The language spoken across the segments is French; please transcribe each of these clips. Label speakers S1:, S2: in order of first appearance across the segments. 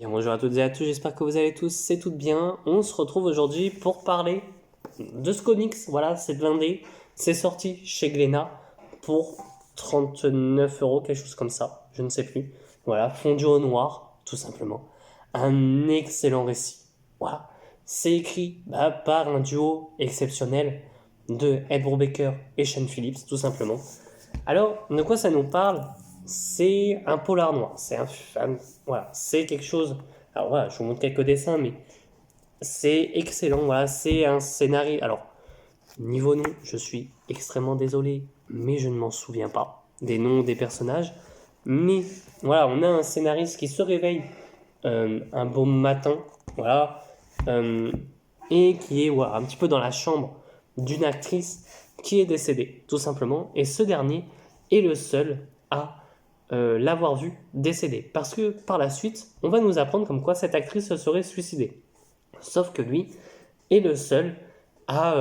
S1: Bien, bonjour à toutes et à tous, j'espère que vous allez tous, c'est tout bien. On se retrouve aujourd'hui pour parler de ce comics. Voilà, c'est blindé. C'est sorti chez Glénat pour 39 euros, quelque chose comme ça, je ne sais plus. Voilà, fondu au noir, tout simplement. Un excellent récit. Voilà, c'est écrit par un duo exceptionnel de Ed Brubaker et Sean Phillips, tout simplement. Alors, de quoi ça nous parle? C'est un polar noir. Voilà, c'est quelque chose. Alors voilà, je vous montre quelques dessins, mais c'est excellent. Voilà, c'est un scénario. Alors, niveau nom, je suis extrêmement désolé, mais je ne m'en souviens pas des noms des personnages. Mais voilà, on a un scénariste qui se réveille un beau matin, voilà, euh, et qui est voilà, un petit peu dans la chambre d'une actrice qui est décédée, tout simplement. Et ce dernier est le seul à l'avoir vu décédée. Parce que par la suite, on va nous apprendre comme quoi cette actrice se serait suicidée. Sauf que lui est le seul à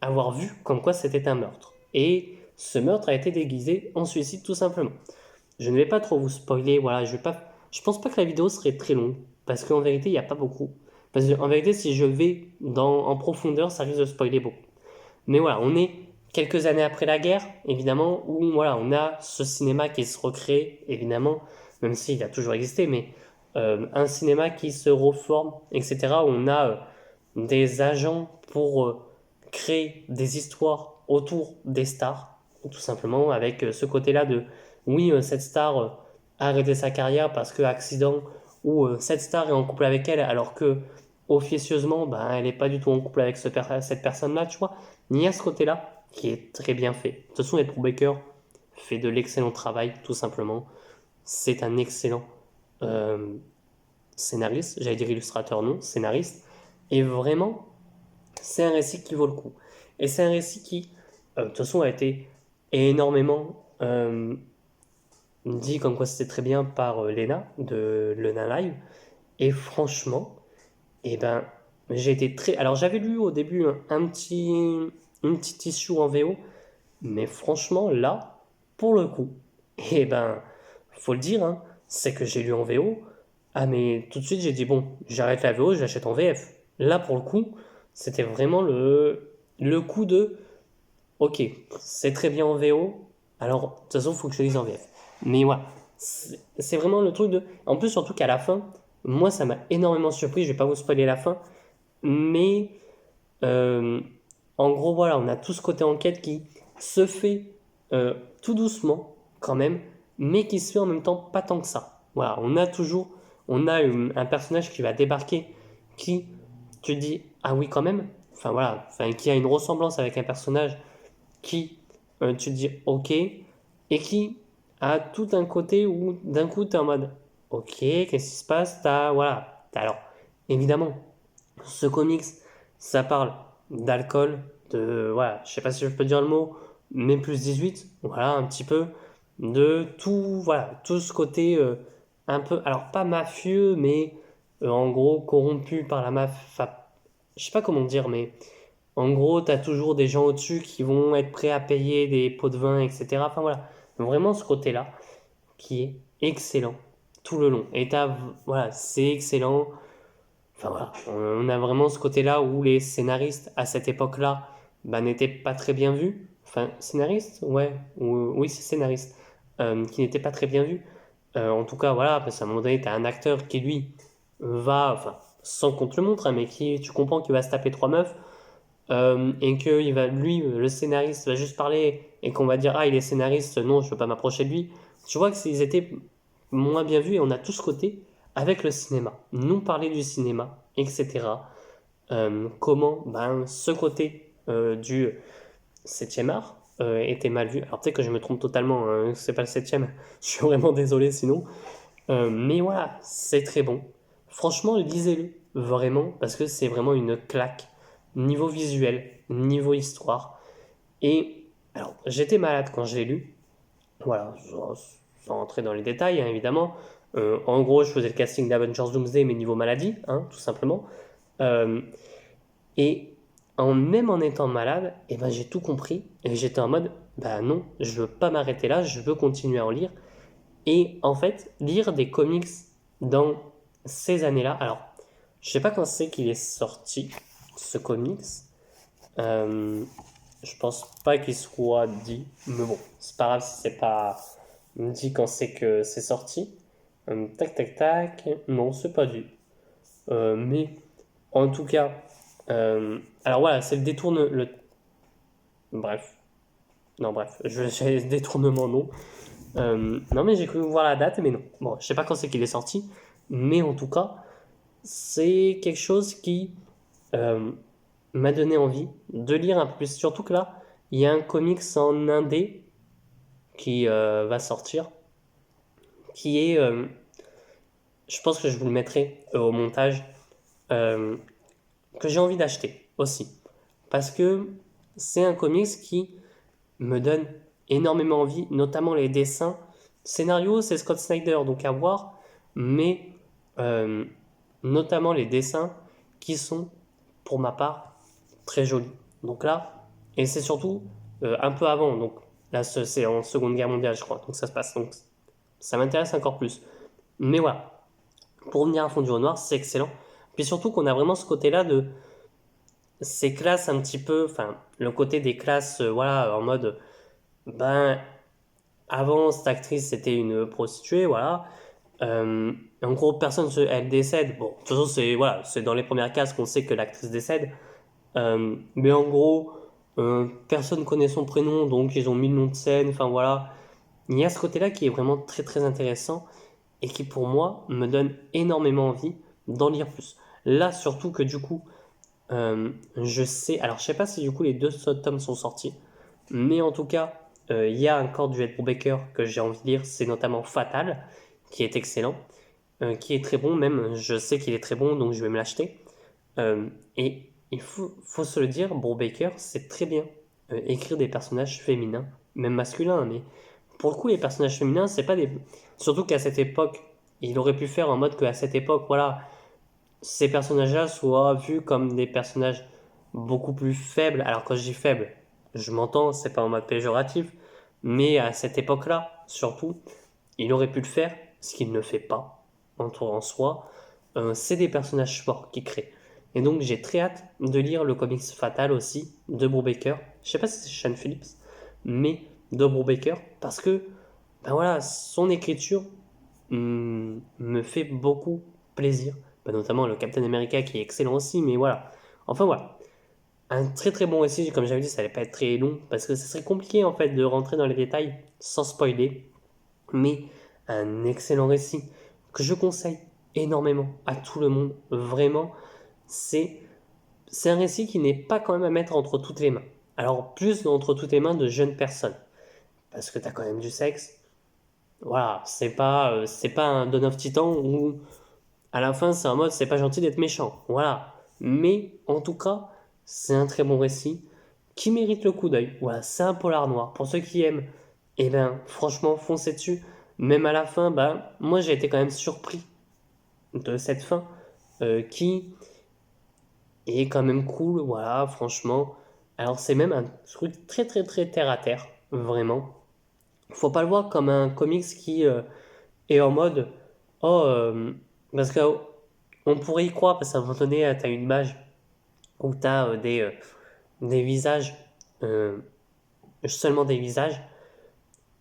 S1: avoir vu comme quoi c'était un meurtre. Et ce meurtre a été déguisé en suicide tout simplement. Je ne vais pas trop vous spoiler, voilà, je pense pas que la vidéo serait très longue, parce qu'en vérité, il n'y a pas beaucoup. Parce qu'en vérité, si je vais en profondeur, ça risque de spoiler beaucoup. Mais voilà, on est quelques années après la guerre, évidemment, où voilà, on a ce cinéma qui se recrée, évidemment, même s'il a toujours existé, mais un cinéma qui se reforme, etc., où on a des agents pour créer des histoires autour des stars, tout simplement, avec ce côté-là de, oui, cette star a arrêté sa carrière parce que accident, ou cette star est en couple avec elle, alors que officieusement, ben, elle n'est pas du tout en couple avec cette personne-là, tu vois. Il y a ce côté-là qui est très bien fait. De toute façon, Ed Brubaker fait de l'excellent travail, tout simplement. C'est un excellent euh, scénariste, j'allais dire illustrateur, non, scénariste. Et vraiment, c'est un récit qui vaut le coup. Et c'est un récit qui, de toute façon, a été énormément dit comme quoi c'était très bien par Lena de Lena Live. Et franchement, et ben, j'ai été très. Alors, j'avais lu au début une petite issue en VO, mais franchement, là, pour le coup, et ben, faut le dire, hein, c'est que j'ai lu en VO. Ah, mais tout de suite, j'ai dit, bon, j'arrête la VO, je l'achète en VF. Là, pour le coup, c'était vraiment le coup de, ok, c'est très bien en VO, alors, de toute façon, il faut que je lise en VF. Mais voilà, c'est vraiment le truc de. En plus, surtout qu'à la fin, moi, ça m'a énormément surpris, je vais pas vous spoiler la fin, mais euh, en gros, voilà, on a tout ce côté enquête qui se fait tout doucement, quand même, mais qui se fait en même temps pas tant que ça. Voilà, on a un personnage qui va débarquer, qui, tu dis, ah oui, quand même, enfin voilà, enfin, qui a une ressemblance avec un personnage qui, tu te dis, ok, et qui a tout un côté où d'un coup, tu es en mode, ok, qu'est-ce qui se passe? Alors, évidemment, ce comics, ça parle d'alcool, voilà, je sais pas si je peux dire le mot, mais plus 18, voilà, un petit peu, de tout, voilà, tout ce côté un peu, alors pas mafieux, mais en gros corrompu par la mafia, enfin, je sais pas comment dire, mais en gros, tu as toujours des gens au-dessus qui vont être prêts à payer des pots de vin, etc. Enfin voilà, vraiment ce côté-là qui est excellent tout le long. Et voilà, c'est excellent. Enfin voilà, on a vraiment ce côté-là où les scénaristes à cette époque-là bah, n'étaient pas très bien vus. Enfin, scénaristes, ouais, oui, c'est scénariste, qui n'étaient pas très bien vus. En tout cas, voilà, parce qu'à un moment donné, tu as un acteur qui lui enfin, sans qu'on te le montre, hein, mais qui, tu comprends qu'il va se taper trois meufs, et que lui, le scénariste, va juste parler et qu'on va dire ah il est scénariste, non je veux pas m'approcher de lui. Tu vois que ils étaient moins bien vus et on a tout ce côté avec le cinéma, nous parler du cinéma, etc. Comment ben, ce côté du septième art était mal vu. Alors peut-être que je me trompe totalement, hein, c'est pas le septième, je suis vraiment désolé sinon. Mais voilà, c'est très bon. Franchement, lisez-le, vraiment, parce que c'est vraiment une claque. Niveau visuel, niveau histoire. Et alors, j'étais malade quand je l'ai lu. Voilà, sans rentrer dans les détails, hein, évidemment. En gros, je faisais le casting d'Avengers Doomsday, mais niveau maladie, hein, tout simplement. Euh, et même en étant malade, eh ben, j'ai tout compris. Et j'étais en mode, bah non, je veux pas m'arrêter là, je veux continuer à en lire. Et en fait, lire des comics dans ces années-là. Alors, je sais pas quand c'est qu'il est sorti, ce comics. Euh, je pense pas qu'il soit dit, mais bon, c'est pas grave si c'est pas dit quand c'est que c'est sorti. Tac, tac, tac. Non, c'est pas dit. Mais en tout cas, alors voilà, c'est le détourne le. Bref, non, bref, j'ai détournement non. Non, mais j'ai cru voir la date, mais non. Bon, je sais pas quand c'est qu'il est sorti, mais en tout cas, c'est quelque chose qui euh, m'a donné envie de lire un peu plus. Surtout que là, il y a un comics en indé qui va sortir, qui est, je pense que je vous le mettrai au montage, euh, que j'ai envie d'acheter aussi. Parce que c'est un comics qui me donne énormément envie, notamment les dessins. Scénario, c'est Scott Snyder, donc à voir, mais euh, notamment les dessins qui sont, pour ma part, très jolis. Donc là, et c'est surtout un peu avant, donc là c'est en Seconde Guerre mondiale, je crois, donc ça se passe, donc ça m'intéresse encore plus. Mais voilà, pour venir à Fondu au Noir, c'est excellent. Puis surtout qu'on a vraiment ce côté-là de ces classes un petit peu, enfin, le côté des classes, voilà, en mode, ben, avant, cette actrice, c'était une prostituée, voilà. En gros, personne, elle décède. Bon, de toute façon, c'est voilà, c'est dans les premières cases qu'on sait que l'actrice décède. Mais en gros, personne connaît son prénom, donc ils ont mis le nom de scène. Enfin voilà, il y a ce côté-là qui est vraiment très très intéressant et qui pour moi me donne énormément envie d'en lire plus. Là, surtout que du coup, je sais. Alors, je sais pas si du coup les deux tomes sont sortis, mais en tout cas, il y a encore du Ed Brubaker que j'ai envie de lire. C'est notamment Fatal, qui est excellent, qui est très bon. Même, je sais qu'il est très bon, donc je vais me l'acheter. Et il faut se le dire, Brubaker, c'est très bien écrire des personnages féminins, même masculins, mais pour le coup, les personnages féminins, c'est pas des. Surtout qu'à cette époque, il aurait pu faire en mode qu'à cette époque, voilà, ces personnages-là soient vus comme des personnages beaucoup plus faibles. Alors quand je dis faible, je m'entends, c'est pas en mode péjoratif, mais à cette époque-là, surtout, il aurait pu le faire, ce qu'il ne fait pas en soi. C'est des personnages forts qu'il crée. Et donc j'ai très hâte de lire le comics Fatal aussi de Brubaker. Je sais pas si c'est Sean Phillips, mais de Brubaker parce que ben voilà, son écriture me fait beaucoup plaisir. Ben, notamment le Captain America qui est excellent aussi, mais voilà. Enfin voilà, un très très bon récit. Comme j'avais dit, ça allait pas être très long parce que ce serait compliqué en fait de rentrer dans les détails sans spoiler, mais un excellent récit que je conseille énormément à tout le monde. Vraiment, c'est c'est un récit qui n'est pas quand même à mettre entre toutes les mains. Alors plus entre toutes les mains de jeunes personnes, parce que t'as quand même du sexe. Voilà, c'est pas un Dawn of Titan où à la fin c'est en mode c'est pas gentil d'être méchant. Voilà, mais en tout cas c'est un très bon récit qui mérite le coup d'œil. Voilà, c'est un polar noir. Pour ceux qui aiment, eh ben franchement foncez dessus. Même à la fin, ben moi j'ai été quand même surpris de cette fin qui est quand même cool. Voilà, franchement. Alors c'est même un truc très très très terre à terre, vraiment. Faut pas le voir comme un comics qui est en mode oh parce que on pourrait y croire parce qu'à un moment donné t'as une image où t'as des visages seulement des visages.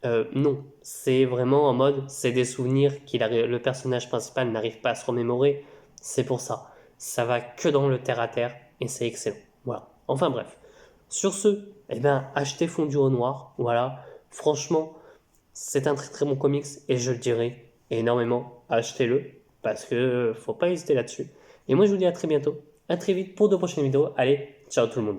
S1: Non, c'est vraiment en mode c'est des souvenirs le personnage principal n'arrive pas à se remémorer. C'est pour ça. Ça va que dans le terre à terre et c'est excellent. Voilà. Enfin bref. Sur ce, eh ben achetez Fondu au Noir. Voilà. Franchement, c'est un très très bon comics et je le dirais énormément. Achetez-le parce que faut pas hésiter là-dessus. Et moi je vous dis à très bientôt. À très vite pour de prochaines vidéos. Allez, ciao tout le monde.